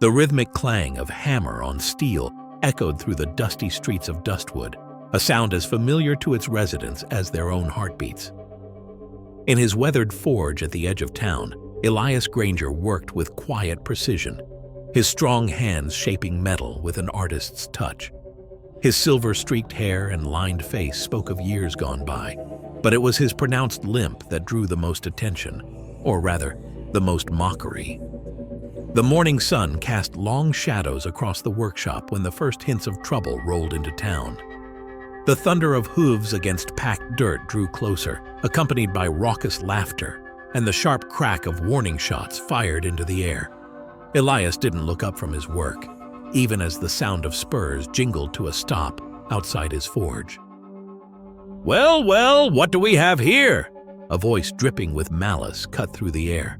The rhythmic clang of hammer on steel echoed through the dusty streets of Dustwood, a sound as familiar to its residents as their own heartbeats. In his weathered forge at the edge of town, Elias Granger worked with quiet precision, his strong hands shaping metal with an artist's touch. His silver-streaked hair and lined face spoke of years gone by, but it was his pronounced limp that drew the most attention, or rather, the most mockery. The morning sun cast long shadows across the workshop when the first hints of trouble rolled into town. The thunder of hooves against packed dirt drew closer, accompanied by raucous laughter and the sharp crack of warning shots fired into the air. Elias didn't look up from his work, even as the sound of spurs jingled to a stop outside his forge. "Well, well, what do we have here?" A voice dripping with malice cut through the air.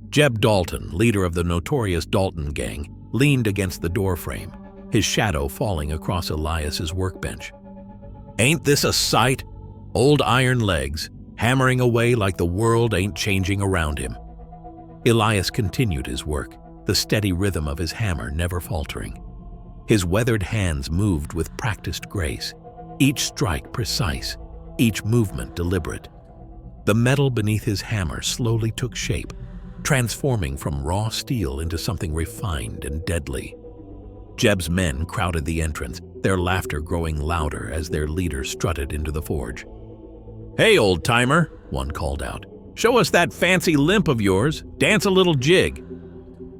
Jeb Dalton, leader of the notorious Dalton gang, leaned against the doorframe, his shadow falling across Elias's workbench. "Ain't this a sight? Old iron legs, hammering away like the world ain't changing around him." Elias continued his work, the steady rhythm of his hammer never faltering. His weathered hands moved with practiced grace, each strike precise, each movement deliberate. The metal beneath his hammer slowly took shape, transforming from raw steel into something refined and deadly. Jeb's men crowded the entrance, their laughter growing louder as their leader strutted into the forge. "Hey, old-timer," one called out. "Show us that fancy limp of yours. Dance a little jig."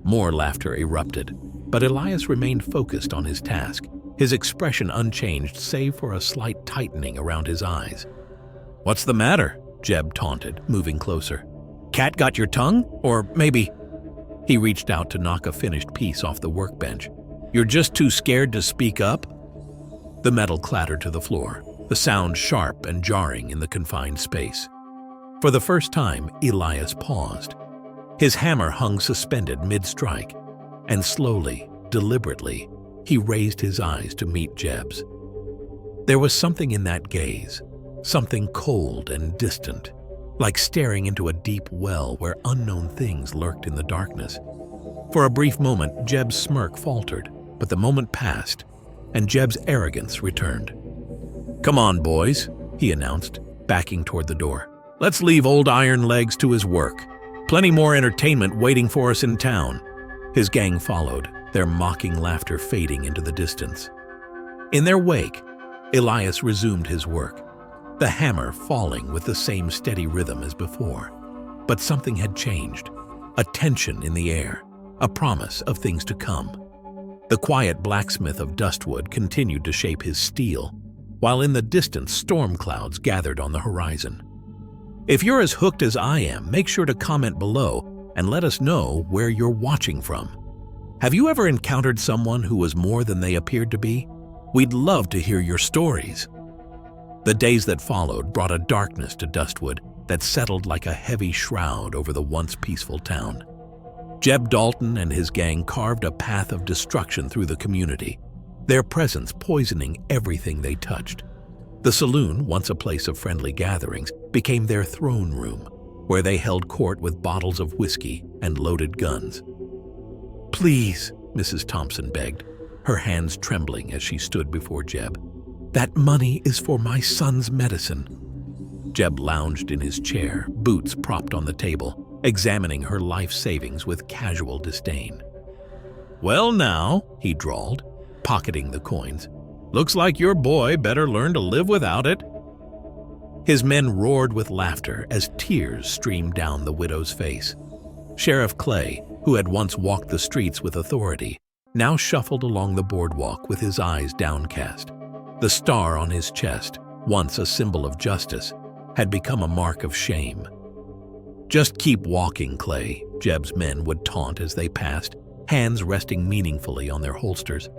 More laughter erupted, but Elias remained focused on his task, his expression unchanged save for a slight tightening around his eyes. "What's the matter?" Jeb taunted, moving closer. "Cat got your tongue? Or maybe—" He reached out to knock a finished piece off the workbench. "You're just too scared to speak up?" The metal clattered to the floor, the sound sharp and jarring in the confined space. For the first time, Elias paused. His hammer hung suspended mid-strike, and slowly, deliberately, he raised his eyes to meet Jeb's. There was something in that gaze, something cold and distant, like staring into a deep well where unknown things lurked in the darkness. For a brief moment, Jeb's smirk faltered, but the moment passed, and Jeb's arrogance returned. "Come on, boys," he announced, backing toward the door. "Let's leave old Iron Legs to his work. Plenty more entertainment waiting for us in town." His gang followed, their mocking laughter fading into the distance. In their wake, Elias resumed his work, the hammer falling with the same steady rhythm as before. But something had changed, a tension in the air, a promise of things to come. The quiet blacksmith of Dustwood continued to shape his steel, while in the distance storm clouds gathered on the horizon. If you're as hooked as I am, make sure to comment below and let us know where you're watching from. Have you ever encountered someone who was more than they appeared to be? We'd love to hear your stories. The days that followed brought a darkness to Dustwood that settled like a heavy shroud over the once peaceful town. Jeb Dalton and his gang carved a path of destruction through the community, their presence poisoning everything they touched. The saloon, once a place of friendly gatherings, became their throne room, where they held court with bottles of whiskey and loaded guns. "Please," Mrs. Thompson begged, her hands trembling as she stood before Jeb. "That money is for my son's medicine." Jeb lounged in his chair, boots propped on the table, examining her life savings with casual disdain. "Well now," he drawled, pocketing the coins, "looks like your boy better learn to live without it." His men roared with laughter as tears streamed down the widow's face. Sheriff Clay, who had once walked the streets with authority, now shuffled along the boardwalk with his eyes downcast. The star on his chest, once a symbol of justice, had become a mark of shame. "Just keep walking, Clay," Jeb's men would taunt as they passed, hands resting meaningfully on their holsters.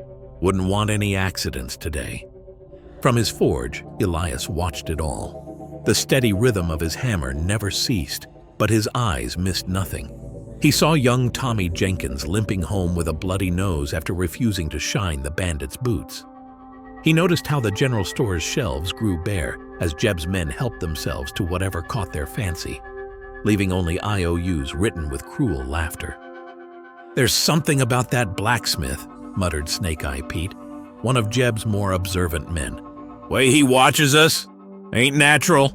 "Wouldn't want any accidents today." From his forge, Elias watched it all. The steady rhythm of his hammer never ceased, but his eyes missed nothing. He saw young Tommy Jenkins limping home with a bloody nose after refusing to shine the bandits' boots. He noticed how the general store's shelves grew bare as Jeb's men helped themselves to whatever caught their fancy, leaving only IOUs written with cruel laughter. "There's something about that blacksmith," muttered Snake-Eye Pete, one of Jeb's more observant men. "Way he watches us ain't natural."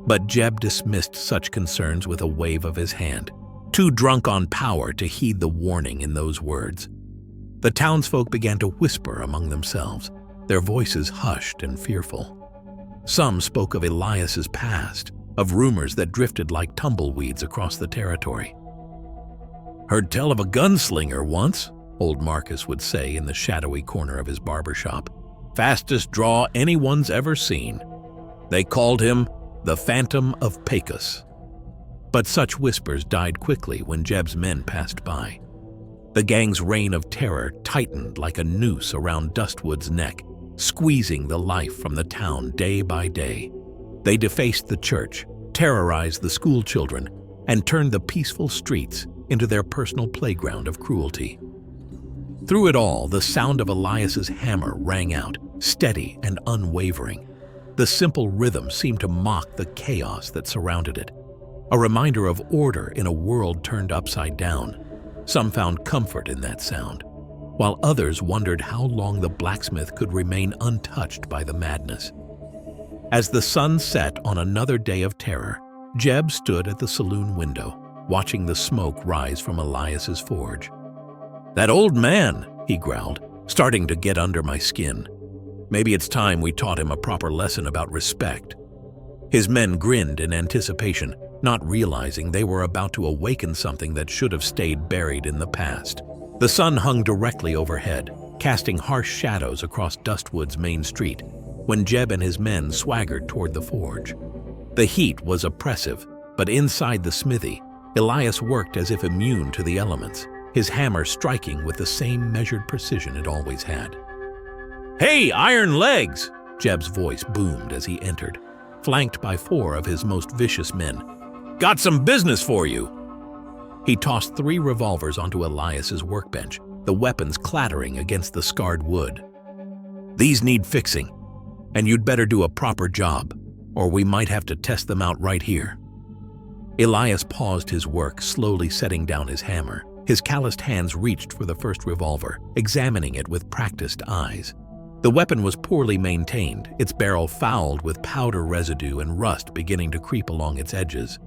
But Jeb dismissed such concerns with a wave of his hand, too drunk on power to heed the warning in those words. The townsfolk began to whisper among themselves, their voices hushed and fearful. Some spoke of Elias's past, of rumors that drifted like tumbleweeds across the territory. "Heard tell of a gunslinger once," old Marcus would say in the shadowy corner of his barber shop. "Fastest draw anyone's ever seen. They called him the Phantom of Pecos." But such whispers died quickly when Jeb's men passed by. The gang's reign of terror tightened like a noose around Dustwood's neck, squeezing the life from the town day by day. They defaced the church, terrorized the school children, and turned the peaceful streets into their personal playground of cruelty. Through it all, the sound of Elias's hammer rang out, steady and unwavering. The simple rhythm seemed to mock the chaos that surrounded it, a reminder of order in a world turned upside down. Some found comfort in that sound, while others wondered how long the blacksmith could remain untouched by the madness. As the sun set on another day of terror, Jeb stood at the saloon window, watching the smoke rise from Elias's forge. "That old man," he growled, "starting to get under my skin. Maybe it's time we taught him a proper lesson about respect." His men grinned in anticipation, not realizing they were about to awaken something that should have stayed buried in the past. The sun hung directly overhead, casting harsh shadows across Dustwood's main street, when Jeb and his men swaggered toward the forge. The heat was oppressive, but inside the smithy, Elias worked as if immune to the elements, his hammer striking with the same measured precision it always had. "Hey, iron legs!" Jeb's voice boomed as he entered, flanked by 4 of his most vicious men. "Got some business for you!" He tossed 3 revolvers onto Elias's workbench, the weapons clattering against the scarred wood. "These need fixing, and you'd better do a proper job, or we might have to test them out right here." Elias paused his work, slowly setting down his hammer. His calloused hands reached for the first revolver, examining it with practiced eyes. The weapon was poorly maintained, its barrel fouled with powder residue and rust beginning to creep along its edges.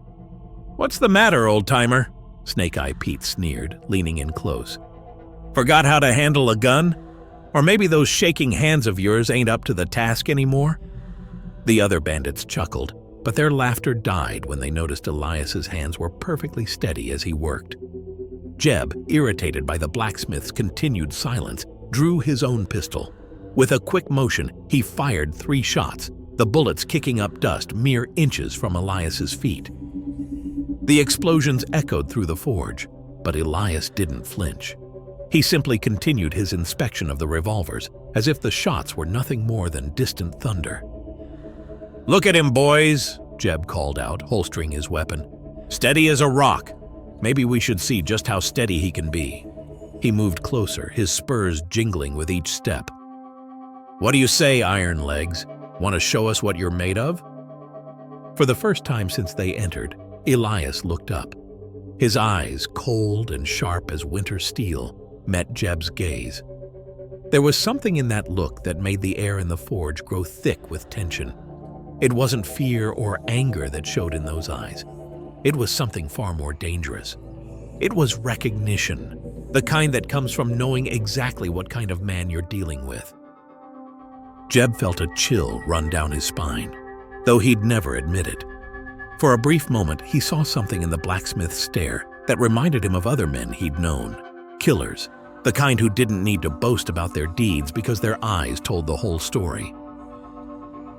"What's the matter, old-timer?" Snake-Eye Pete sneered, leaning in close. "Forgot how to handle a gun? Or maybe those shaking hands of yours ain't up to the task anymore?" The other bandits chuckled, but their laughter died when they noticed Elias's hands were perfectly steady as he worked. Jeb, irritated by the blacksmith's continued silence, drew his own pistol. With a quick motion, he fired 3 shots, the bullets kicking up dust mere inches from Elias's feet. The explosions echoed through the forge, but Elias didn't flinch. He simply continued his inspection of the revolvers, as if the shots were nothing more than distant thunder. "Look at him, boys," Jeb called out, holstering his weapon. "Steady as a rock. Maybe we should see just how steady he can be." He moved closer, his spurs jingling with each step. "What do you say, Iron Legs? Want to show us what you're made of?" For the first time since they entered, Elias looked up. His eyes, cold and sharp as winter steel, met Jeb's gaze. There was something in that look that made the air in the forge grow thick with tension. It wasn't fear or anger that showed in those eyes. It was something far more dangerous. It was recognition, the kind that comes from knowing exactly what kind of man you're dealing with. Jeb felt a chill run down his spine, though he'd never admit it. For a brief moment, he saw something in the blacksmith's stare that reminded him of other men he'd known. Killers, the kind who didn't need to boast about their deeds because their eyes told the whole story.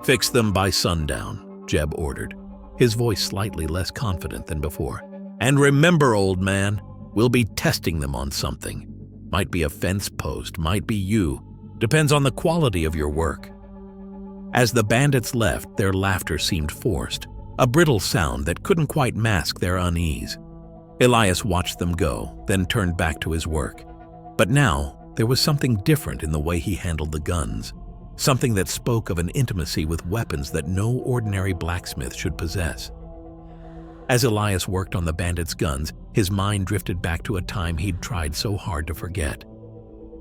"Fix them by sundown," Jeb ordered, his voice slightly less confident than before. "And remember, old man, we'll be testing them on something. Might be a fence post, might be you. Depends on the quality of your work." As the bandits left, their laughter seemed forced, a brittle sound that couldn't quite mask their unease. Elias watched them go, then turned back to his work. But now, there was something different in the way he handled the guns, something that spoke of an intimacy with weapons that no ordinary blacksmith should possess. As Elias worked on the bandits' guns, his mind drifted back to a time he'd tried so hard to forget.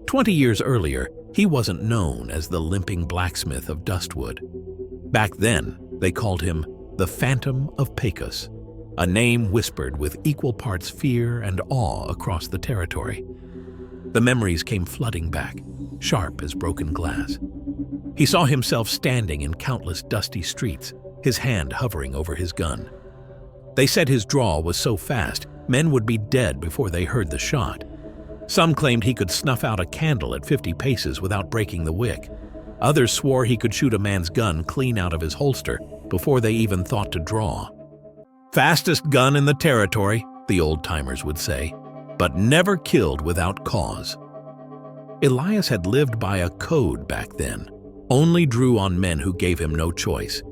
20 years earlier, he wasn't known as the limping blacksmith of Dustwood. Back then, they called him the Phantom of Pecos, a name whispered with equal parts fear and awe across the territory. The memories came flooding back, sharp as broken glass. He saw himself standing in countless dusty streets, his hand hovering over his gun. They said his draw was so fast, men would be dead before they heard the shot. Some claimed he could snuff out a candle at 50 paces without breaking the wick. Others swore he could shoot a man's gun clean out of his holster before they even thought to draw. Fastest gun in the territory, the old-timers would say, but never killed without cause. Elias had lived by a code back then, only drew on men who gave him no choice.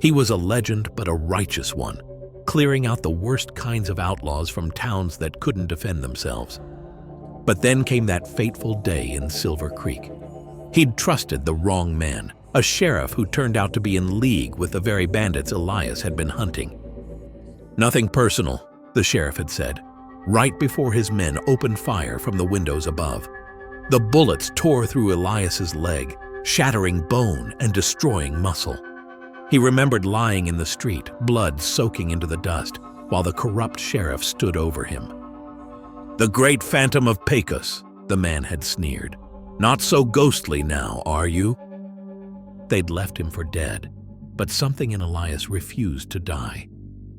He was a legend, but a righteous one, clearing out the worst kinds of outlaws from towns that couldn't defend themselves. But then came that fateful day in Silver Creek. He'd trusted the wrong man, a sheriff who turned out to be in league with the very bandits Elias had been hunting. "Nothing personal," the sheriff had said, right before his men opened fire from the windows above. The bullets tore through Elias's leg, shattering bone and destroying muscle. He remembered lying in the street, blood soaking into the dust, while the corrupt sheriff stood over him. "The great Phantom of Pecos," the man had sneered. "Not so ghostly now, are you?" They'd left him for dead, but something in Elias refused to die.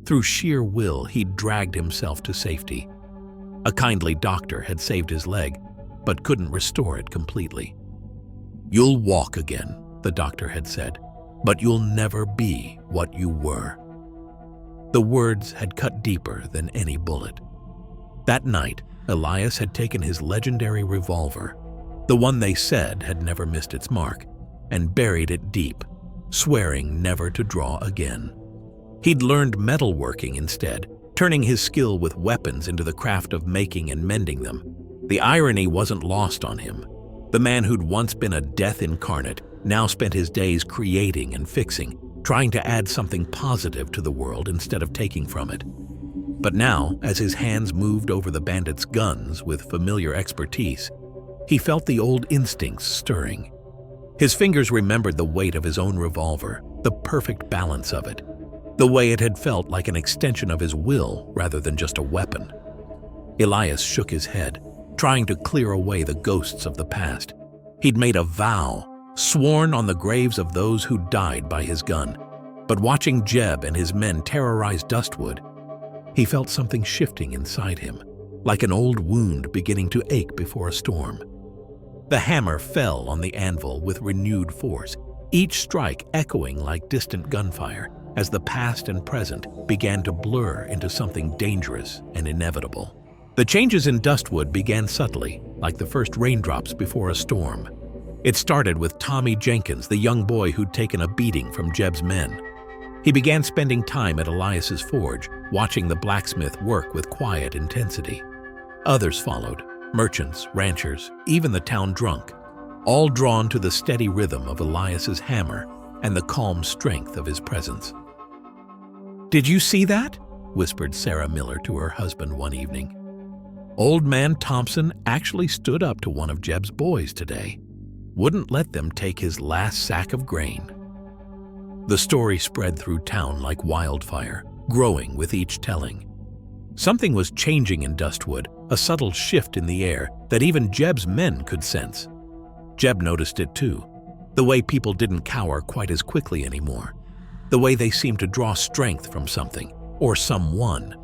Through sheer will, he'd dragged himself to safety. A kindly doctor had saved his leg, but couldn't restore it completely. "You'll walk again," the doctor had said, "but you'll never be what you were." The words had cut deeper than any bullet. That night, Elias had taken his legendary revolver, the one they said had never missed its mark, and buried it deep, swearing never to draw again. He'd learned metalworking instead, turning his skill with weapons into the craft of making and mending them. The irony wasn't lost on him. The man who'd once been a death incarnate now spent his days creating and fixing, trying to add something positive to the world instead of taking from it. But now, as his hands moved over the bandits' guns with familiar expertise, he felt the old instincts stirring. His fingers remembered the weight of his own revolver, the perfect balance of it, the way it had felt like an extension of his will rather than just a weapon. Elias shook his head, trying to clear away the ghosts of the past. He'd made a vow, sworn on the graves of those who died by his gun. But watching Jeb and his men terrorize Dustwood, he felt something shifting inside him, like an old wound beginning to ache before a storm. The hammer fell on the anvil with renewed force, each strike echoing like distant gunfire as the past and present began to blur into something dangerous and inevitable. The changes in Dustwood began subtly, like the first raindrops before a storm. It started with Tommy Jenkins, the young boy who'd taken a beating from Jeb's men. He began spending time at Elias's forge, watching the blacksmith work with quiet intensity. Others followed, merchants, ranchers, even the town drunk, all drawn to the steady rhythm of Elias's hammer and the calm strength of his presence. "Did you see that?" whispered Sarah Miller to her husband one evening. "Old man Thompson actually stood up to one of Jeb's boys today. Wouldn't let them take his last sack of grain." The story spread through town like wildfire, growing with each telling. Something was changing in Dustwood, a subtle shift in the air that even Jeb's men could sense. Jeb noticed it too, the way people didn't cower quite as quickly anymore, the way they seemed to draw strength from something or someone.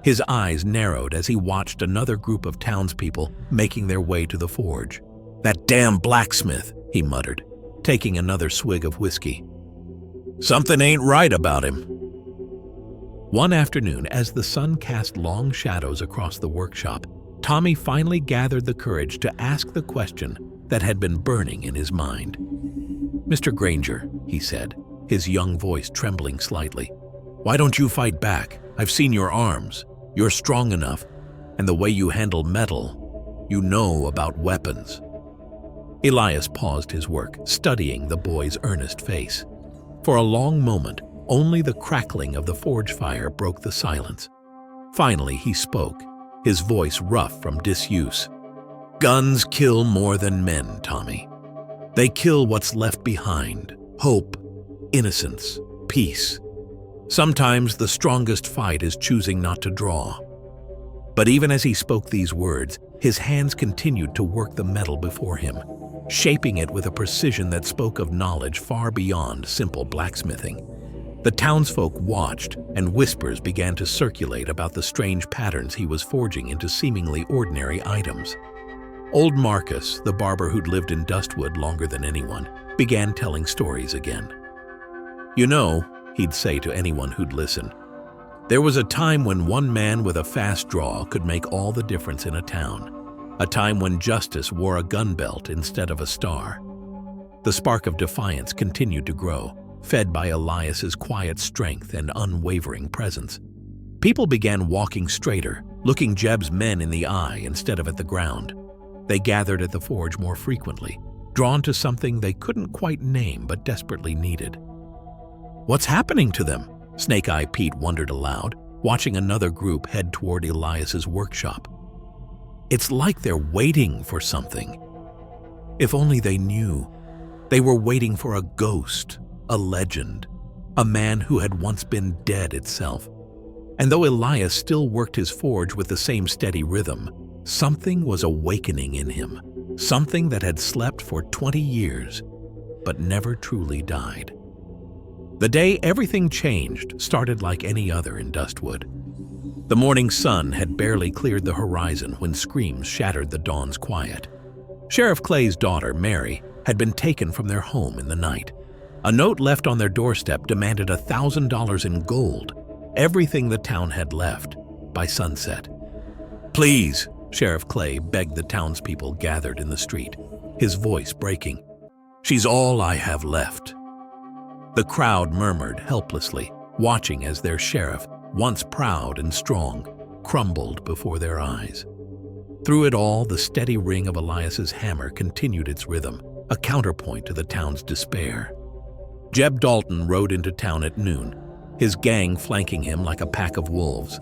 His eyes narrowed as he watched another group of townspeople making their way to the forge. "That damn blacksmith," he muttered, taking another swig of whiskey. "Something ain't right about him." One afternoon, as the sun cast long shadows across the workshop, Tommy finally gathered the courage to ask the question that had been burning in his mind. "Mr. Granger," he said, his young voice trembling slightly, "why don't you fight back? I've seen your arms. You're strong enough, and the way you handle metal, you know about weapons." Elias paused his work, studying the boy's earnest face. For a long moment, Only the crackling of the forge fire broke the silence. Finally, he spoke, his voice rough from disuse. "Guns kill more than men, Tommy. They kill what's left behind: hope, innocence, peace. Sometimes the strongest fight is choosing not to draw." But even as he spoke these words, his hands continued to work the metal before him, shaping it with a precision that spoke of knowledge far beyond simple blacksmithing. The townsfolk watched, and whispers began to circulate about the strange patterns he was forging into seemingly ordinary items. Old Marcus, the barber who'd lived in Dustwood longer than anyone, began telling stories again. "You know," he'd say to anyone who'd listen, "there was a time when one man with a fast draw could make all the difference in a town. A time when justice wore a gun belt instead of a star." The spark of defiance continued to grow, fed by Elias's quiet strength and unwavering presence. People began walking straighter, looking Jeb's men in the eye instead of at the ground. They gathered at the forge more frequently, drawn to something they couldn't quite name but desperately needed. "What's happening to them?" Snake-Eye Pete wondered aloud, watching another group head toward Elias's workshop. "It's like they're waiting for something." If only they knew. They were waiting for a ghost, a legend, a man who had once been dead itself. And though Elias still worked his forge with the same steady rhythm, something was awakening in him, something that had slept for 20 years, but never truly died. The day everything changed started like any other in Dustwood. The morning sun had barely cleared the horizon when screams shattered the dawn's quiet. Sheriff Clay's daughter, Mary, had been taken from their home in the night. A note left on their doorstep demanded $1,000 in gold, everything the town had left, by sunset. "Please," Sheriff Clay begged the townspeople gathered in the street, his voice breaking. "She's all I have left." The crowd murmured helplessly, watching as their sheriff, once proud and strong, crumbled before their eyes. Through it all, the steady ring of Elias's hammer continued its rhythm, a counterpoint to the town's despair. Jeb Dalton rode into town at noon, his gang flanking him like a pack of wolves.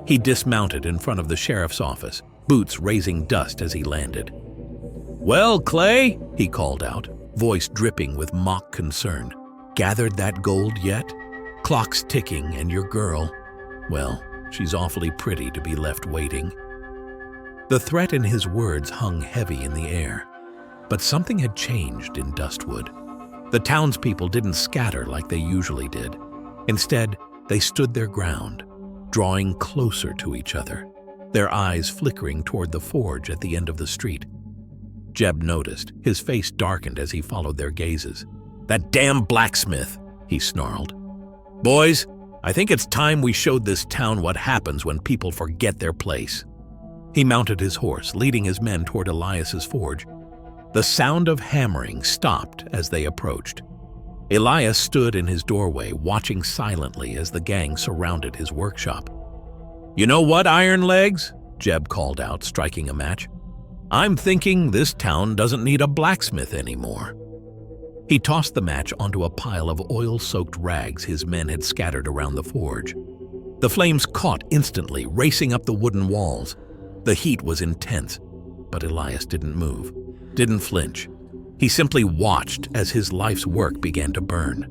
He dismounted in front of the sheriff's office, boots raising dust as he landed. "Well, Clay," he called out, voice dripping with mock concern. "Gathered that gold yet? Clock's ticking, and your girl, well, she's awfully pretty to be left waiting." The threat in his words hung heavy in the air. But something had changed in Dustwood. The townspeople didn't scatter like they usually did. Instead, they stood their ground, drawing closer to each other, their eyes flickering toward the forge at the end of the street. Jeb noticed, his face darkened as he followed their gazes. "That damn blacksmith," he snarled. "Boys, I think it's time we showed this town what happens when people forget their place." He mounted his horse, leading his men toward Elias's forge. The sound of hammering stopped as they approached. Elias stood in his doorway, watching silently as the gang surrounded his workshop. "You know what, Iron Legs?" Jeb called out, striking a match. "I'm thinking this town doesn't need a blacksmith anymore." He tossed the match onto a pile of oil-soaked rags his men had scattered around the forge. The flames caught instantly, racing up the wooden walls. The heat was intense, but Elias didn't move, didn't flinch. He simply watched as his life's work began to burn.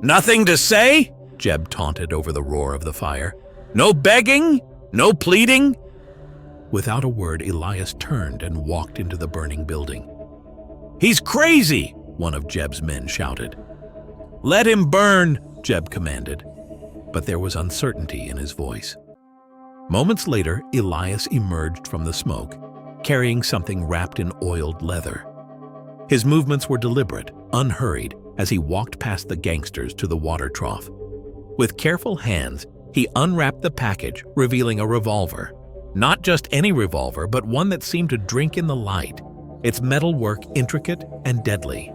"Nothing to say?" Jeb taunted over the roar of the fire. "No begging? No pleading?" Without a word, Elias turned and walked into the burning building. "He's crazy!" one of Jeb's men shouted. "Let him burn!" Jeb commanded, but there was uncertainty in his voice. Moments later, Elias emerged from the smoke, carrying something wrapped in oiled leather. His movements were deliberate, unhurried, as he walked past the gangsters to the water trough. With careful hands, he unwrapped the package, revealing a revolver. Not just any revolver, but one that seemed to drink in the light, its metalwork intricate and deadly.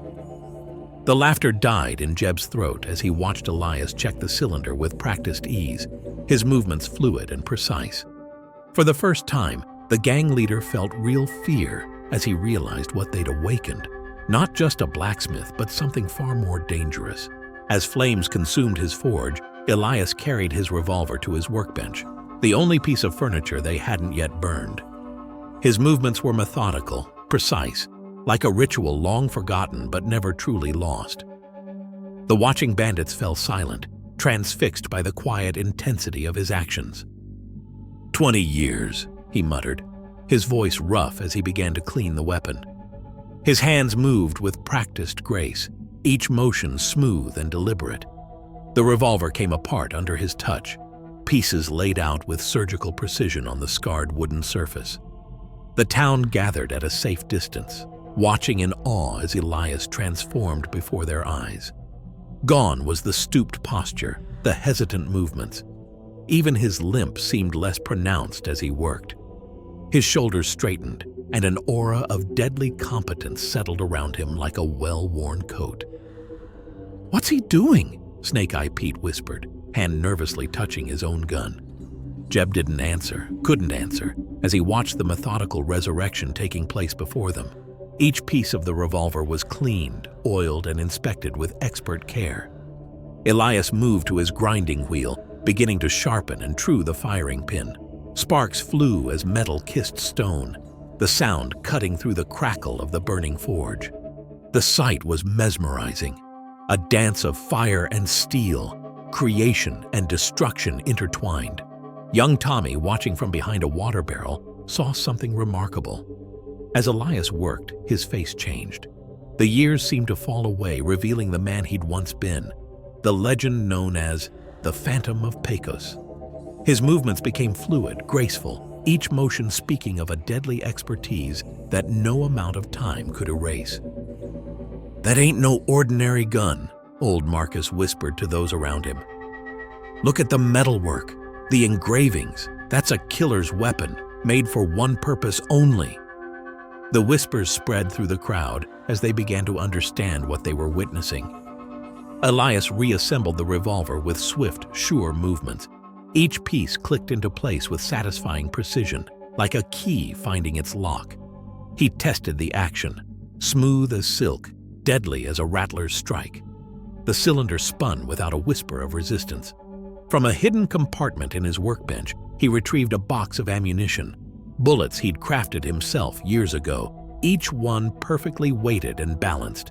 The laughter died in Jeb's throat as he watched Elias check the cylinder with practiced ease, his movements fluid and precise. For the first time, the gang leader felt real fear as he realized what they'd awakened. Not just a blacksmith, but something far more dangerous. As flames consumed his forge, Elias carried his revolver to his workbench, the only piece of furniture they hadn't yet burned. His movements were methodical, precise, like a ritual long forgotten but never truly lost. The watching bandits fell silent, transfixed by the quiet intensity of his actions. 20 years, he muttered, his voice rough as he began to clean the weapon. His hands moved with practiced grace, each motion smooth and deliberate. The revolver came apart under his touch, pieces laid out with surgical precision on the scarred wooden surface. The town gathered at a safe distance, watching in awe as Elias transformed before their eyes. Gone was the stooped posture, the hesitant movements. Even his limp seemed less pronounced as he worked. His shoulders straightened, and an aura of deadly competence settled around him like a well-worn coat. "What's he doing?" Snake-Eye Pete whispered, hand nervously touching his own gun. Jeb couldn't answer, as he watched the methodical resurrection taking place before them. Each piece of the revolver was cleaned, oiled, and inspected with expert care. Elias moved to his grinding wheel, beginning to sharpen and true the firing pin. Sparks flew as metal kissed stone, the sound cutting through the crackle of the burning forge. The sight was mesmerizing, a dance of fire and steel, creation and destruction intertwined. Young Tommy, watching from behind a water barrel, saw something remarkable. As Elias worked, his face changed. The years seemed to fall away, revealing the man he'd once been, the legend known as the Phantom of Pecos. His movements became fluid, graceful, each motion speaking of a deadly expertise that no amount of time could erase. "That ain't no ordinary gun," old Marcus whispered to those around him. "Look at the metalwork, the engravings. That's a killer's weapon, made for one purpose only." The whispers spread through the crowd as they began to understand what they were witnessing. Elias reassembled the revolver with swift, sure movements. Each piece clicked into place with satisfying precision, like a key finding its lock. He tested the action, smooth as silk, deadly as a rattler's strike. The cylinder spun without a whisper of resistance. From a hidden compartment in his workbench, he retrieved a box of ammunition, bullets he'd crafted himself years ago, each one perfectly weighted and balanced.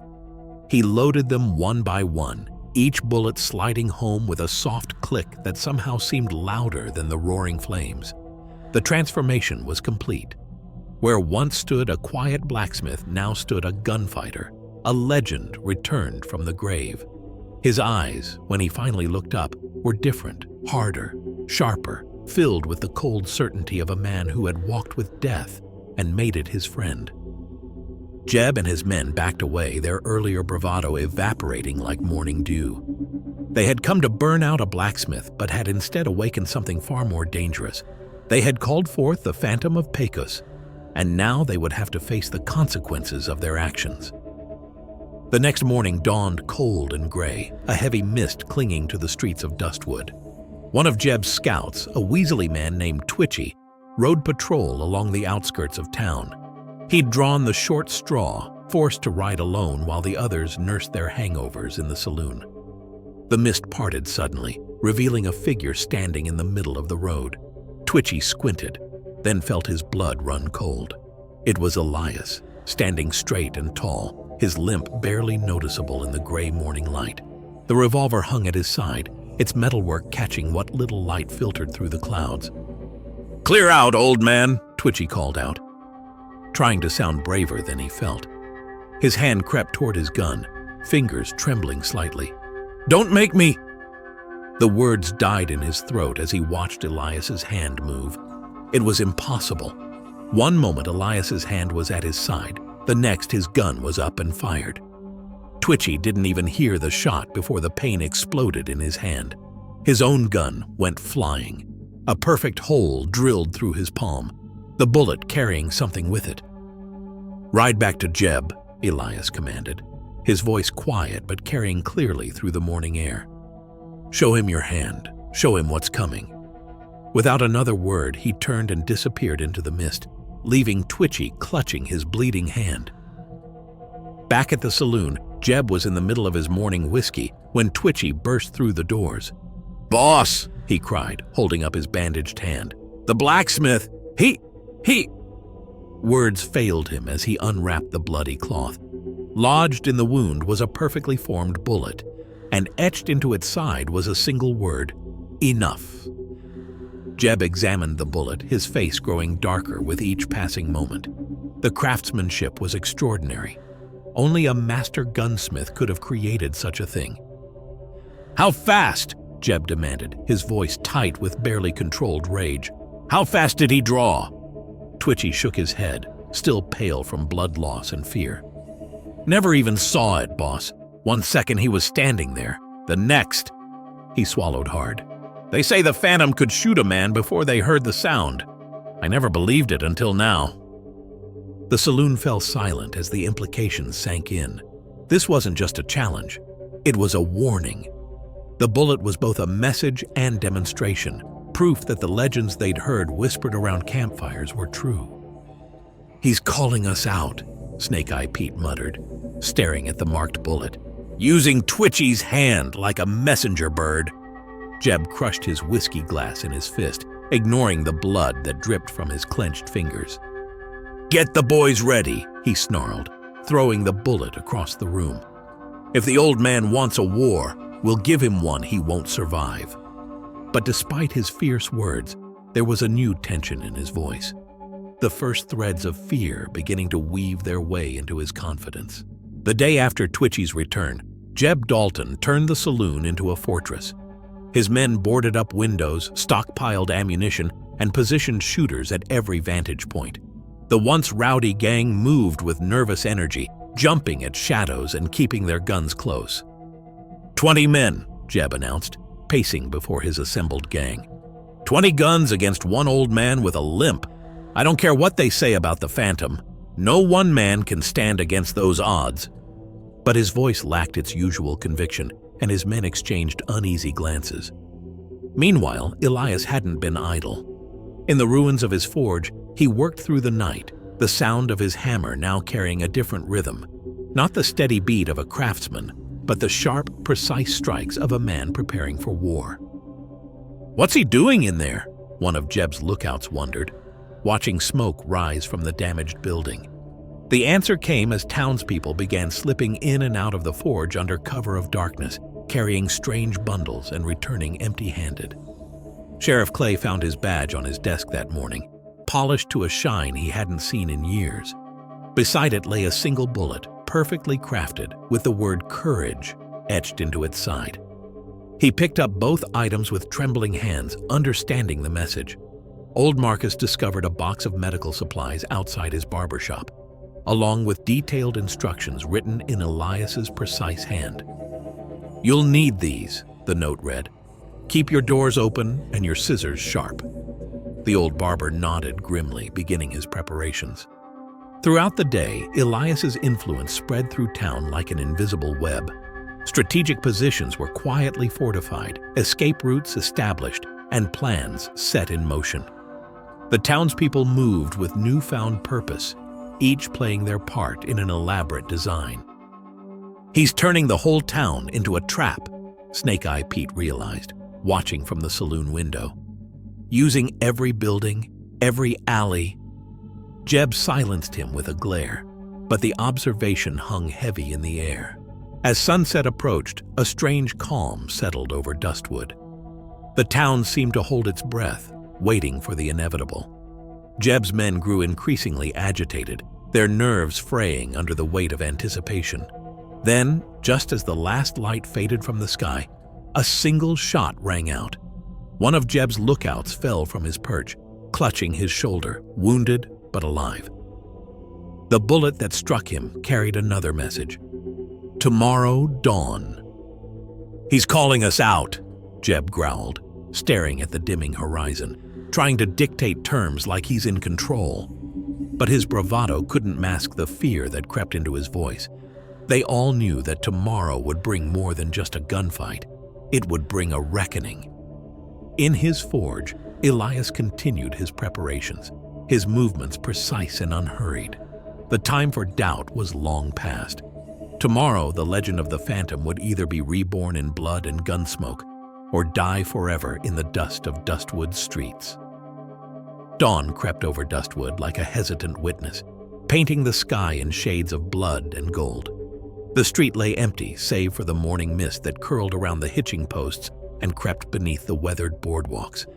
He loaded them one by one, each bullet sliding home with a soft click that somehow seemed louder than the roaring flames. The transformation was complete. Where once stood a quiet blacksmith, now stood a gunfighter, a legend returned from the grave. His eyes, when he finally looked up, were different, harder, sharper, filled with the cold certainty of a man who had walked with death and made it his friend. Jeb and his men backed away, their earlier bravado evaporating like morning dew. They had come to burn out a blacksmith, but had instead awakened something far more dangerous. They had called forth the Phantom of Pecos, and now they would have to face the consequences of their actions. The next morning dawned cold and gray, a heavy mist clinging to the streets of Dustwood. One of Jeb's scouts, a weaselly man named Twitchy, rode patrol along the outskirts of town. He'd drawn the short straw, forced to ride alone while the others nursed their hangovers in the saloon. The mist parted suddenly, revealing a figure standing in the middle of the road. Twitchy squinted, then felt his blood run cold. It was Elias, standing straight and tall, his limp barely noticeable in the gray morning light. The revolver hung at his side, its metalwork catching what little light filtered through the clouds. "Clear out, old man," Twitchy called out, trying to sound braver than he felt. His hand crept toward his gun, fingers trembling slightly. "Don't make me—" The words died in his throat as he watched Elias's hand move. It was impossible. One moment Elias's hand was at his side, the next his gun was up and fired. Twitchy didn't even hear the shot before the pain exploded in his hand. His own gun went flying, a perfect hole drilled through his palm, the bullet carrying something with it. "Ride back to Jeb," Elias commanded, his voice quiet but carrying clearly through the morning air. "Show him your hand. Show him what's coming." Without another word, he turned and disappeared into the mist, leaving Twitchy clutching his bleeding hand. Back at the saloon, Jeb was in the middle of his morning whiskey when Twitchy burst through the doors. "Boss!" he cried, holding up his bandaged hand. "The blacksmith! He... Words failed him as he unwrapped the bloody cloth. Lodged in the wound was a perfectly formed bullet, and etched into its side was a single word: enough. Jeb examined the bullet, his face growing darker with each passing moment. The craftsmanship was extraordinary. Only a master gunsmith could have created such a thing. "How fast?" Jeb demanded, his voice tight with barely controlled rage. "How fast did he draw?" Twitchy shook his head, still pale from blood loss and fear. "Never even saw it, boss. One second he was standing there. The next..." He swallowed hard. "They say the Phantom could shoot a man before they heard the sound. I never believed it until now." The saloon fell silent as the implications sank in. This wasn't just a challenge. It was a warning. The bullet was both a message and demonstration, proof that the legends they'd heard whispered around campfires were true. "He's calling us out," Snake-Eye Pete muttered, staring at the marked bullet. "Using Twitchy's hand like a messenger bird." Jeb crushed his whiskey glass in his fist, ignoring the blood that dripped from his clenched fingers. "Get the boys ready," he snarled, throwing the bullet across the room. "If the old man wants a war, we'll give him one he won't survive." But despite his fierce words, there was a new tension in his voice. The first threads of fear beginning to weave their way into his confidence. The day after Twitchy's return, Jeb Dalton turned the saloon into a fortress. His men boarded up windows, stockpiled ammunition, and positioned shooters at every vantage point. The once rowdy gang moved with nervous energy, jumping at shadows and keeping their guns close. 20 men, Jeb announced, pacing before his assembled gang. 20 guns against one old man with a limp. I don't care what they say about the Phantom. No one man can stand against those odds." But his voice lacked its usual conviction, and his men exchanged uneasy glances. Meanwhile, Elias hadn't been idle. In the ruins of his forge, he worked through the night, the sound of his hammer now carrying a different rhythm. Not the steady beat of a craftsman, but the sharp, precise strikes of a man preparing for war. "What's he doing in there?" one of Jeb's lookouts wondered, watching smoke rise from the damaged building. The answer came as townspeople began slipping in and out of the forge under cover of darkness, carrying strange bundles and returning empty-handed. Sheriff Clay found his badge on his desk that morning, polished to a shine he hadn't seen in years. Beside it lay a single bullet, perfectly crafted, with the word courage etched into its side. He picked up both items with trembling hands, understanding the message. Old Marcus discovered a box of medical supplies outside his barber shop, along with detailed instructions written in Elias's precise hand. "You'll need these," the note read. "Keep your doors open and your scissors sharp." The old barber nodded grimly, beginning his preparations. Throughout the day, Elias's influence spread through town like an invisible web. Strategic positions were quietly fortified, escape routes established, and plans set in motion. The townspeople moved with newfound purpose, each playing their part in an elaborate design. "He's turning the whole town into a trap," Snake-Eye Pete realized, watching from the saloon window. "Using every building, every alley." Jeb silenced him with a glare, but the observation hung heavy in the air. As sunset approached, a strange calm settled over Dustwood. The town seemed to hold its breath, waiting for the inevitable. Jeb's men grew increasingly agitated, their nerves fraying under the weight of anticipation. Then, just as the last light faded from the sky, a single shot rang out. One of Jeb's lookouts fell from his perch, clutching his shoulder, wounded but alive. The bullet that struck him carried another message. Tomorrow dawn. "He's calling us out," Jeb growled, staring at the dimming horizon, trying to dictate terms like he's in control. But his bravado couldn't mask the fear that crept into his voice. They all knew that tomorrow would bring more than just a gunfight. It would bring a reckoning. In his forge, Elias continued his preparations, his movements precise and unhurried. The time for doubt was long past. Tomorrow, the legend of the Phantom would either be reborn in blood and gunsmoke, or die forever in the dust of Dustwood's streets. Dawn crept over Dustwood like a hesitant witness, painting the sky in shades of blood and gold. The street lay empty, save for the morning mist that curled around the hitching posts and crept beneath the weathered boardwalks.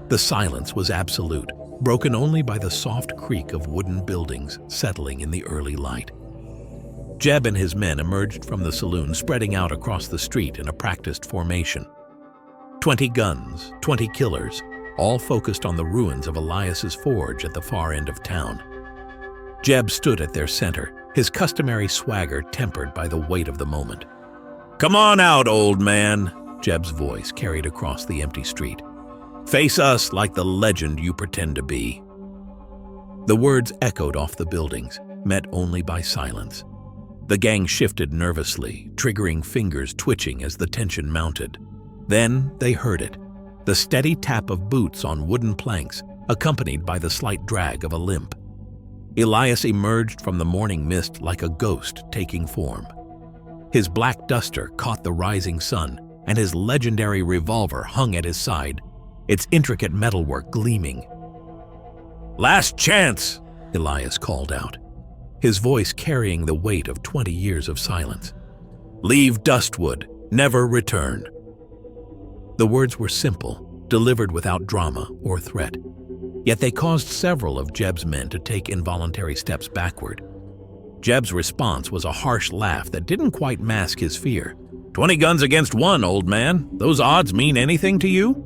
The silence was absolute, broken only by the soft creak of wooden buildings settling in the early light. Jeb and his men emerged from the saloon, spreading out across the street in a practiced formation. 20 guns, 20 killers, all focused on the ruins of Elias's forge at the far end of town. Jeb stood at their center, his customary swagger tempered by the weight of the moment. "Come on out, old man," Jeb's voice carried across the empty street. "Face us like the legend you pretend to be." The words echoed off the buildings, met only by silence. The gang shifted nervously, triggering fingers twitching as the tension mounted. Then they heard it, the steady tap of boots on wooden planks, accompanied by the slight drag of a limp. Elias emerged from the morning mist like a ghost taking form. His black duster caught the rising sun, and his legendary revolver hung at his side, its intricate metalwork gleaming. "Last chance!" Elias called out, his voice carrying the weight of 20 years of silence. "Leave Dustwood, never return." The words were simple, delivered without drama or threat, yet they caused several of Jeb's men to take involuntary steps backward. Jeb's response was a harsh laugh that didn't quite mask his fear. 20 guns against one, old man. Those odds mean anything to you?"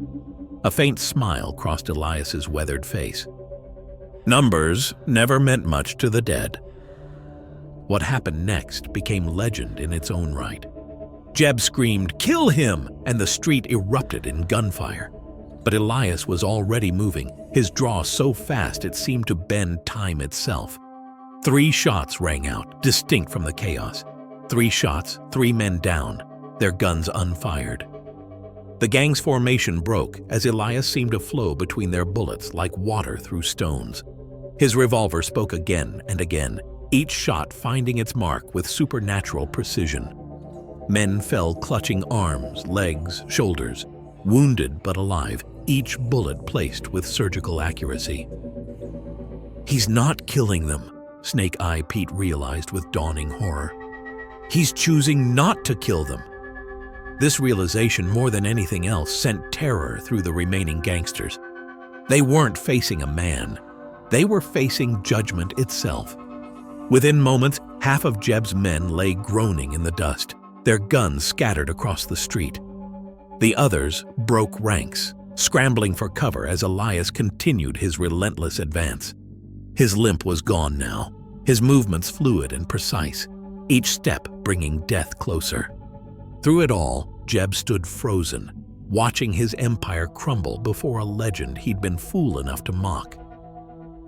A faint smile crossed Elias's weathered face. "Numbers never meant much to the dead." What happened next became legend in its own right. Jeb screamed, "Kill him!" and the street erupted in gunfire. But Elias was already moving, his draw so fast it seemed to bend time itself. 3 shots rang out, distinct from the chaos. 3 shots, 3 men down, their guns unfired. The gang's formation broke as Elias seemed to flow between their bullets like water through stones. His revolver spoke again and again, each shot finding its mark with supernatural precision. Men fell clutching arms, legs, shoulders, wounded but alive, each bullet placed with surgical accuracy. "He's not killing them," Snake Eye Pete realized with dawning horror. "He's choosing not to kill them." This realization, more than anything else, sent terror through the remaining gangsters. They weren't facing a man. They were facing judgment itself. Within moments, half of Jeb's men lay groaning in the dust, their guns scattered across the street. The others broke ranks, scrambling for cover as Elias continued his relentless advance. His limp was gone now, his movements fluid and precise, each step bringing death closer. Through it all, Jeb stood frozen, watching his empire crumble before a legend he'd been fool enough to mock.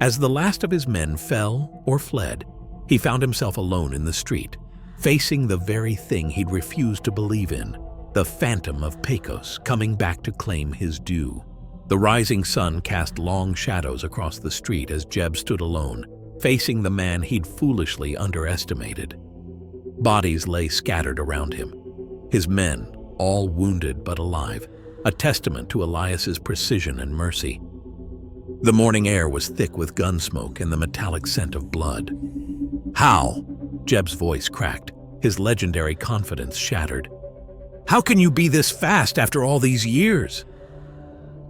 As the last of his men fell or fled, he found himself alone in the street, facing the very thing he'd refused to believe in, the Phantom of Pecos coming back to claim his due. The rising sun cast long shadows across the street as Jeb stood alone, facing the man he'd foolishly underestimated. Bodies lay scattered around him, his men all wounded but alive, a testament to Elias's precision and mercy. The morning air was thick with gun smoke and the metallic scent of blood. "How?" Jeb's voice cracked, his legendary confidence shattered. "How can you be this fast after all these years?"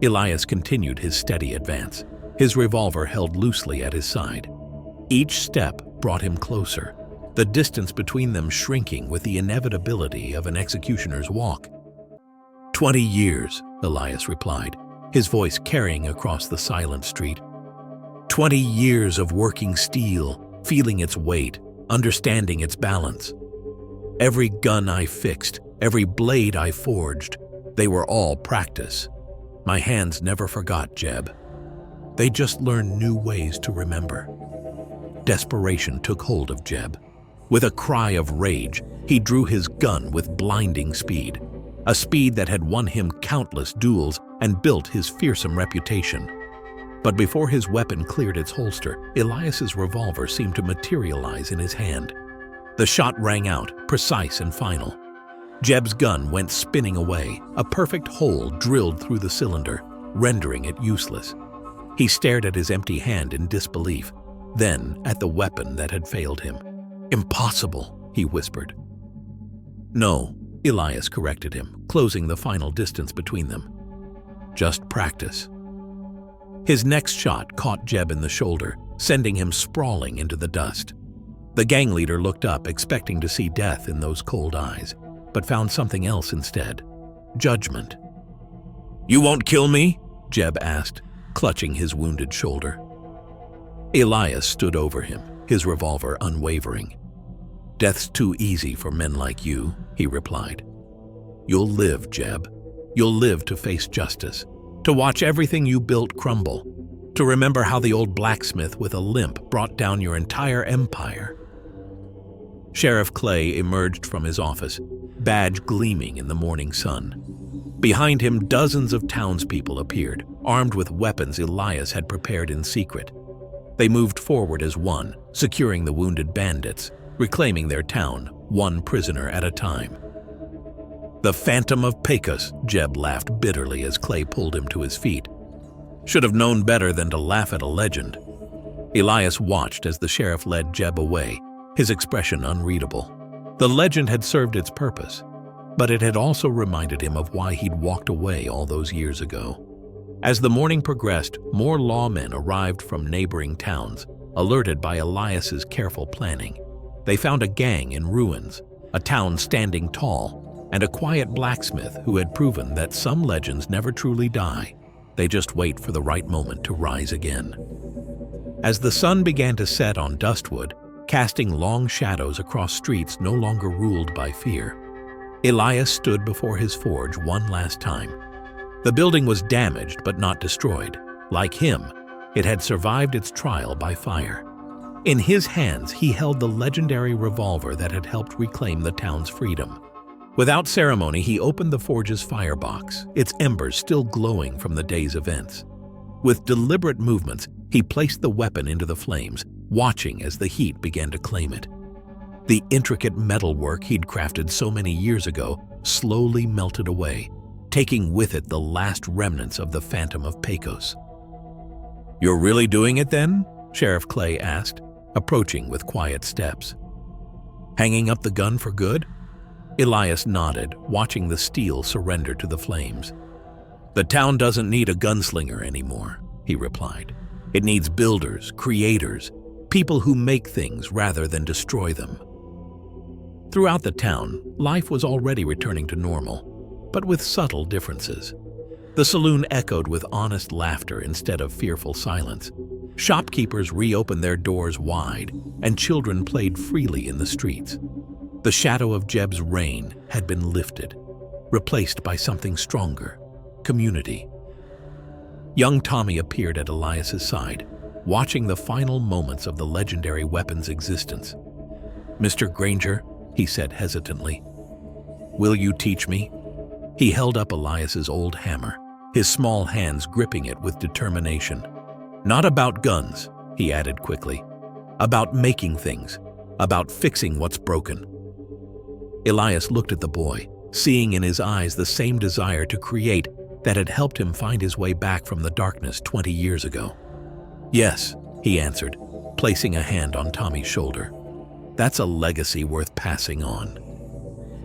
Elias continued his steady advance, his revolver held loosely at his side. Each step brought him closer, the distance between them shrinking with the inevitability of an executioner's walk. 20 years, Elias replied, his voice carrying across the silent street. 20 years of working steel, feeling its weight, understanding its balance. Every gun I fixed, every blade I forged, they were all practice. My hands never forgot, Jeb. They just learned new ways to remember. Desperation took hold of Jeb. With a cry of rage, he drew his gun with blinding speed, a speed that had won him countless duels and built his fearsome reputation. But before his weapon cleared its holster, Elias's revolver seemed to materialize in his hand. The shot rang out, precise and final. Jeb's gun went spinning away, a perfect hole drilled through the cylinder, rendering it useless. He stared at his empty hand in disbelief, then at the weapon that had failed him. "Impossible," he whispered. "No," Elias corrected him, closing the final distance between them. "Just practice." His next shot caught Jeb in the shoulder, sending him sprawling into the dust. The gang leader looked up, expecting to see death in those cold eyes, but found something else instead: judgment. "You won't kill me?" Jeb asked, clutching his wounded shoulder. Elias stood over him, his revolver unwavering. "Death's too easy for men like you," he replied. "You'll live, Jeb. You'll live to face justice, to watch everything you built crumble, to remember how the old blacksmith with a limp brought down your entire empire." Sheriff Clay emerged from his office, badge gleaming in the morning sun. Behind him, dozens of townspeople appeared, armed with weapons Elias had prepared in secret. They moved forward as one, securing the wounded bandits, reclaiming their town, one prisoner at a time. "The Phantom of Pecos," Jeb laughed bitterly as Clay pulled him to his feet. "Should have known better than to laugh at a legend." Elias watched as the sheriff led Jeb away, his expression unreadable. The legend had served its purpose, but it had also reminded him of why he'd walked away all those years ago. As the morning progressed, more lawmen arrived from neighboring towns, alerted by Elias's careful planning. They found a gang in ruins, a town standing tall, and a quiet blacksmith who had proven that some legends never truly die. They just wait for the right moment to rise again. As the sun began to set on Dustwood, casting long shadows across streets no longer ruled by fear, Elias stood before his forge one last time. The building was damaged but not destroyed. Like him, it had survived its trial by fire. In his hands, he held the legendary revolver that had helped reclaim the town's freedom. Without ceremony, he opened the forge's firebox, its embers still glowing from the day's events. With deliberate movements, he placed the weapon into the flames, watching as the heat began to claim it. The intricate metalwork he'd crafted so many years ago slowly melted away, taking with it the last remnants of the Phantom of Pecos. "You're really doing it then?" Sheriff Clay asked, approaching with quiet steps. "Hanging up the gun for good?" Elias nodded, watching the steel surrender to the flames. "The town doesn't need a gunslinger anymore," he replied. "It needs builders, creators, people who make things rather than destroy them." Throughout the town, life was already returning to normal, but with subtle differences. The saloon echoed with honest laughter instead of fearful silence. Shopkeepers reopened their doors wide, and children played freely in the streets. The shadow of Jeb's reign had been lifted, replaced by something stronger: community. Young Tommy appeared at Elias's side, watching the final moments of the legendary weapon's existence. "Mr. Granger," he said hesitantly, "will you teach me?" He held up Elias's old hammer, his small hands gripping it with determination. "Not about guns," he added quickly. "About making things, about fixing what's broken." Elias looked at the boy, seeing in his eyes the same desire to create that had helped him find his way back from the darkness 20 years ago. "Yes," he answered, placing a hand on Tommy's shoulder. "That's a legacy worth passing on."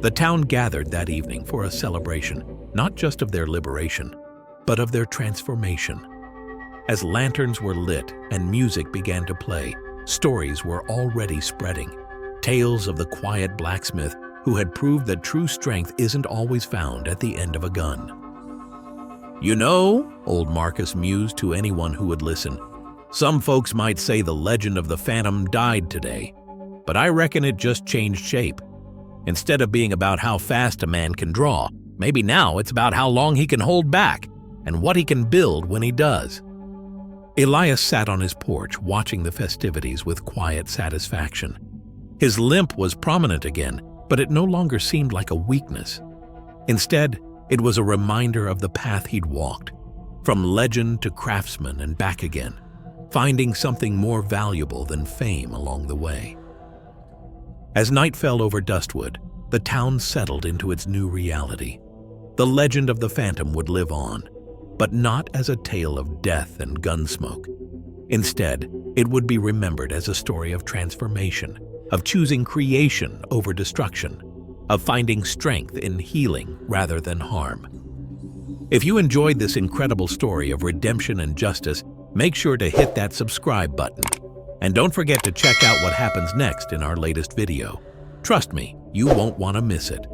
The town gathered that evening for a celebration, not just of their liberation, but of their transformation. As lanterns were lit and music began to play, stories were already spreading. Tales of the quiet blacksmith who had proved that true strength isn't always found at the end of a gun. "You know," old Marcus mused to anyone who would listen, "some folks might say the legend of the Phantom died today, but I reckon it just changed shape. Instead of being about how fast a man can draw, maybe now it's about how long he can hold back and what he can build when he does." Elias sat on his porch watching the festivities with quiet satisfaction. His limp was prominent again, but it no longer seemed like a weakness. Instead, it was a reminder of the path he'd walked, from legend to craftsman and back again, finding something more valuable than fame along the way. As night fell over Dustwood, the town settled into its new reality. The legend of the Phantom would live on, but not as a tale of death and gunsmoke. Instead, it would be remembered as a story of transformation, of choosing creation over destruction, of finding strength in healing rather than harm. If you enjoyed this incredible story of redemption and justice, make sure to hit that subscribe button. And don't forget to check out what happens next in our latest video. Trust me, you won't want to miss it.